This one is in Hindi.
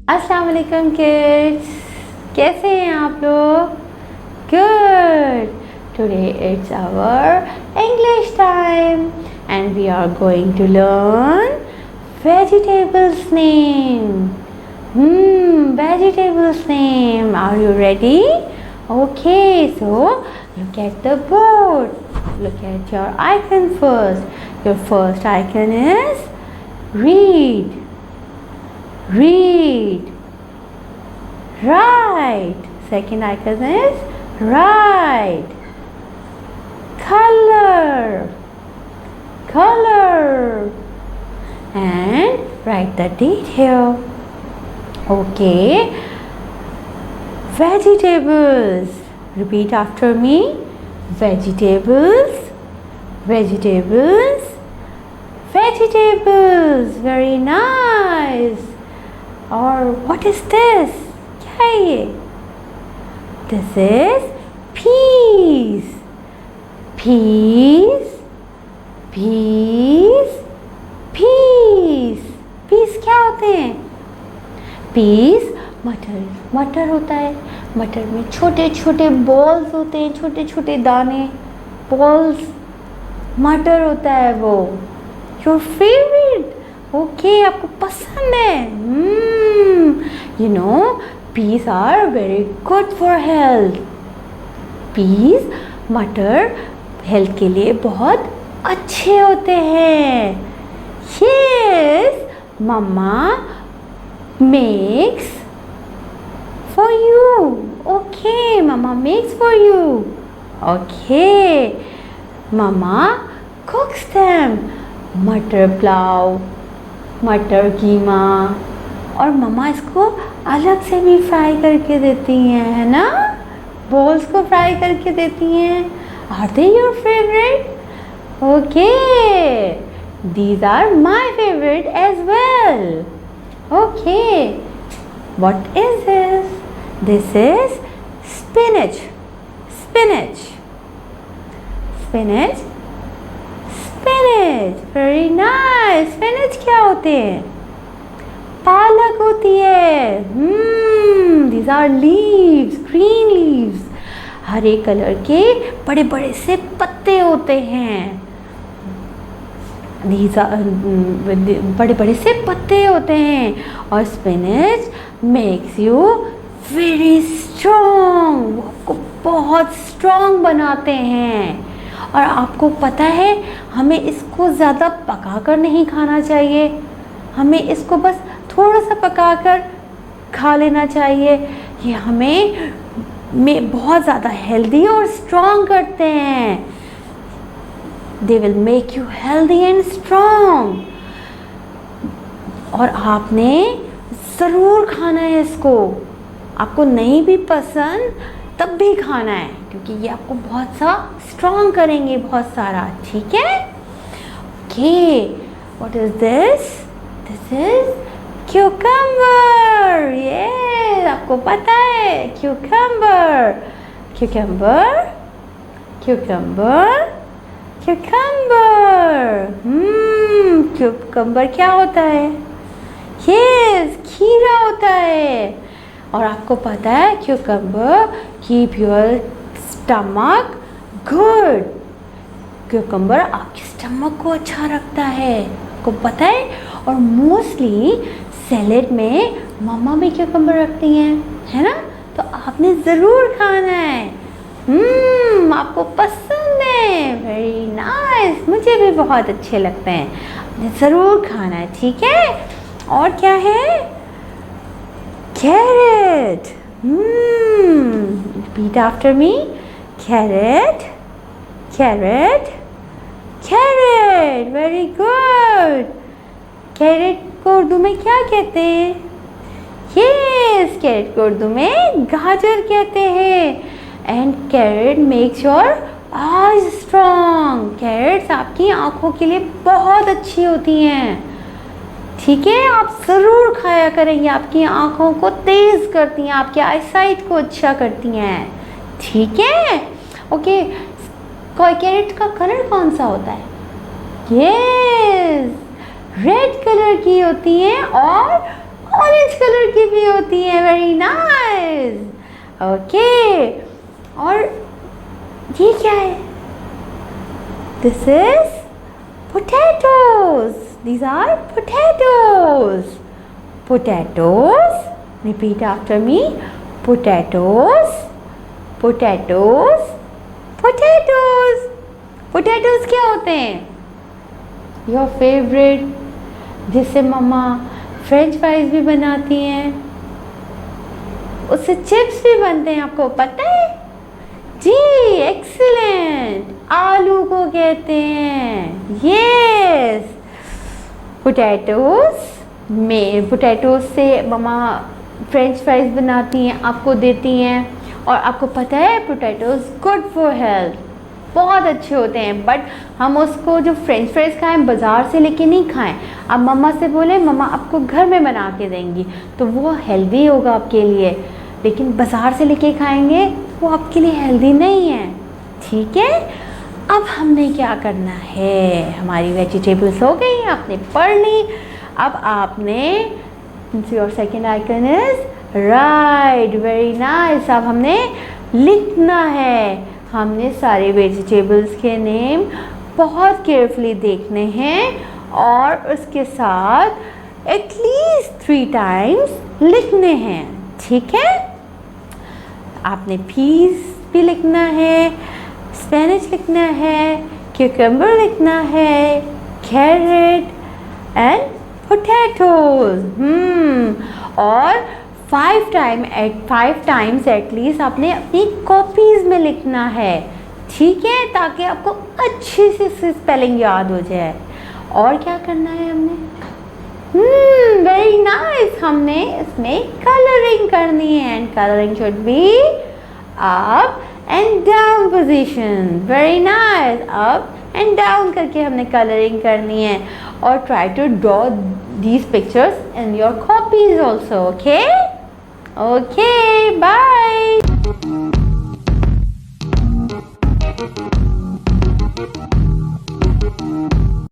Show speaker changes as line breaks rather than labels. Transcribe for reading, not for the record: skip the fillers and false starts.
अस्सलाम वालेकुम किड्स, कैसे हैं आप लोग? Good. Today it's our English time and we are going to learn vegetables name. Vegetables name. Are you ready? Okay, so look at the board. Look at your icon first. Your first icon is read. Read. Write. Second icon is write. Color. Color. And write the detail. Okay. Vegetables. Repeat after me. Vegetables. Vegetables. Vegetables. Very nice. और what is this? क्या है ये? This is peas. Peas. Peas. Peas. Peas क्या होते हैं? Peas मटर होता है. मटर में छोटे छोटे बॉल्स होते हैं, छोटे छोटे दाने, बॉल्स. मटर होता है वो. Your favorite. ओके, आपको पसंद है. You know, peas are very good for health. Peas, मटर हेल्थ के लिए बहुत अच्छे होते हैं. Yes, mama makes for you. Okay, mama makes for you. Okay, mama cooks them. मटर पुलाव, मटर कीमा, और मम्मा इसको अलग से भी फ्राई करके देती हैं, है ना? बॉल्स को फ्राई करके देती हैं. Are they your favourite? Okay, these are my favourite as well. Okay, what is this? This is spinach. Spinach. Spinach. Spinach. Very nice. Spinach क्या होते हैं? पालक होती है. These are leaves, green leaves. हरे कलर के बड़े बड़े से पत्ते होते हैं. दीज आर बड़े बड़े से पत्ते होते हैं. और spinach makes you very strong. वो आपको बहुत स्ट्रॉन्ग बनाते हैं. और आपको पता है, हमें इसको ज़्यादा पकाकर नहीं खाना चाहिए. हमें इसको बस थोड़ा सा पकाकर खा लेना चाहिए. ये हमें बहुत ज़्यादा हेल्दी और स्ट्रॉन्ग करते हैं. They will make you healthy and strong. और आपने ज़रूर खाना है इसको. आपको नहीं भी पसंद तब भी खाना है, क्योंकि ये आपको बहुत सा स्ट्रॉन्ग करेंगे, बहुत सारा. ठीक है? Okay, what is this? This is cucumber. ये आपको पता है, cucumber. Cucumber. Cucumber. Cucumber. Cucumber क्या होता है? यस, खीरा होता है. और आपको पता है, cucumber keep your stomach good. Cucumber आपके स्टमक को अच्छा रखता है, आपको पता है. और मोस्टली सैलेड में मम्मा भी क्यूकम्बर रखती हैं, है ना? तो आपने ज़रूर खाना है. आपको पसंद है. Very nice. मुझे भी बहुत अच्छे लगते हैं. आपने ज़रूर खाना है. ठीक है? और क्या है? Carrot. Repeat after me. Carrot. Carrot. Carrot. Very good. Carrot को उर्दू में क्या कहते हैं? Yes, carrot को उर्दू में गाजर कहते हैं. And carrot makes your eyes strong. Carrots आपकी आँखों के लिए बहुत अच्छी होती हैं. ठीक है? आप ज़रूर खाया करें. ये आपकी आँखों को तेज़ करती हैं, आपके आईसाइट को अच्छा करती हैं. ठीक है? ओके, कैरेट का कलर कौन सा होता है? यस, रेड कलर की होती हैं और ऑरेंज कलर की भी होती है। Very nice. ओके, और ये क्या है? This is potatoes. These are potatoes. Potatoes. Repeat after me. Potatoes. Potatoes. Potatoes. Potatoes क्या होते हैं? Your favorite, जिससे मम्मा फ्रेंच फ्राइज भी बनाती हैं, उससे चिप्स भी बनते हैं, आपको पता है? जी, एक्सीलेंट। आलू को कहते हैं, यस। पोटैटोज से मम्मा फ्रेंच फ्राइज बनाती हैं, आपको देती हैं। और आपको पता है पोटैटोज गुड फॉर हेल्थ, बहुत अच्छे होते हैं। बट हम उसको जो फ्रेंच फ्राइज खाएं बाज़ार से लेके नहीं खाएं। आप मम्मा से बोलें मम्मा आपको घर में बना के देंगी, तो वो हेल्दी होगा आपके लिए। लेकिन बाज़ार से लेके खाएंगे वो आपके लिए हेल्दी नहीं है, ठीक है? अब हमने क्या करना है, हमारी वेजिटेबल्स हो गई, आपने पढ़ ली। अब आपने, your second icon is right, very nice. अब हमने लिखना है, हमने सारे वेजिटेबल्स के नेम बहुत केयरफुली देखने हैं और उसके साथ एटलीस्ट 3 टाइम्स लिखने हैं, ठीक है? आपने पीस भी लिखना है, स्पेनिश लिखना है, क्यूकम्बर लिखना है, कैरेट एंड पोटैटोज। और 5 टाइम्स एटलीस्ट आपने अपनी कॉपीज़ में लिखना है, ठीक है? ताकि आपको अच्छे से स्पेलिंग याद हो जाए। और क्या करना है हमने? Very nice. हमने इसमें कलरिंग करनी है and colouring should be up and down position. Very nice, up and down करके हमने कलरिंग करनी है। और try to draw these pictures in your copies also. Okay, bye.